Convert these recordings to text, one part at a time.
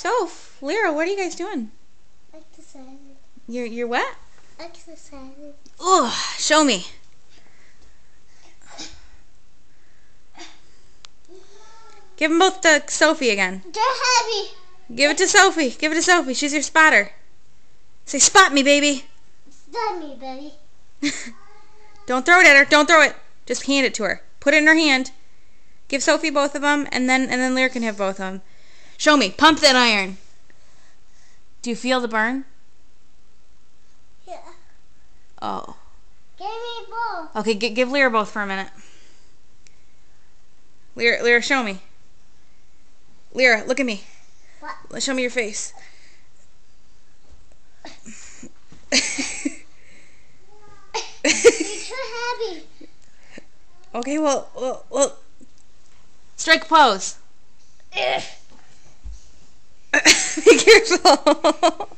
Soph, Lyra, what are you guys doing? Exercising. You're what? Exercising. Ugh, show me. Give them both to Sophie again. They're heavy. Give it to Sophie. Give it to Sophie. She's your spotter. Say, spot me, baby. Spot me, baby. Don't throw it at her. Don't throw it. Just hand it to her. Put it in her hand. Give Sophie both of them, and then Lyra can have both of them. Show me. Pump that iron. Do you feel the burn? Yeah. Oh. Give me both. Okay, give Lyra both for a minute. Lyra, show me. Lyra, look at me. What? Show me your face. You're too heavy. Okay, well. Strike pose. Be careful.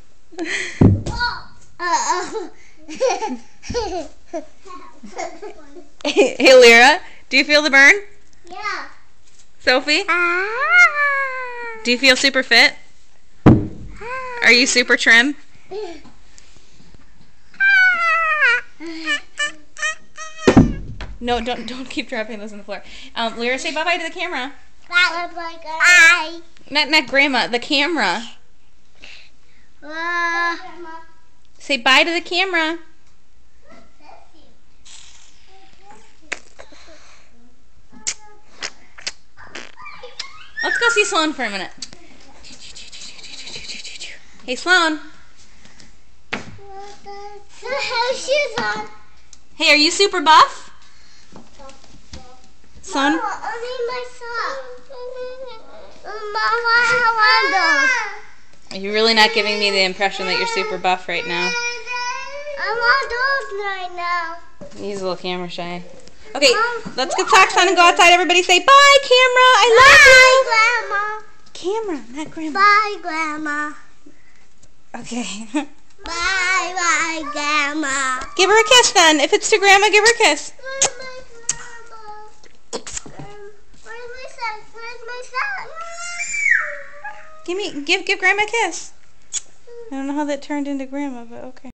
Hey, Lyra, do you feel the burn? Yeah. Sophie? Do you feel super fit? Are you super trim? No, don't keep dropping those on the floor. Lyra, say bye-bye to the camera. Bye-bye, guys. Not grandma, the camera. Say bye to the camera. Let's go see Sloan for a minute. Hey, Sloan. So have shoes on. Hey, are you super buff? Sloan? Mama, I need my socks. Mama, I want those. You're really not giving me the impression that you're super buff right now. I want those right now. He's a little camera shy. Okay, let's get socks on and go outside. Everybody say bye, camera. I love you. Camera, not grandma. Bye, Grandma. Okay. Bye, Grandma. Give her a kiss then. If it's to grandma, give her a kiss. Where's my grandma? Where's my son? Where's my son? Give grandma a kiss. I don't know how that turned into grandma, but okay.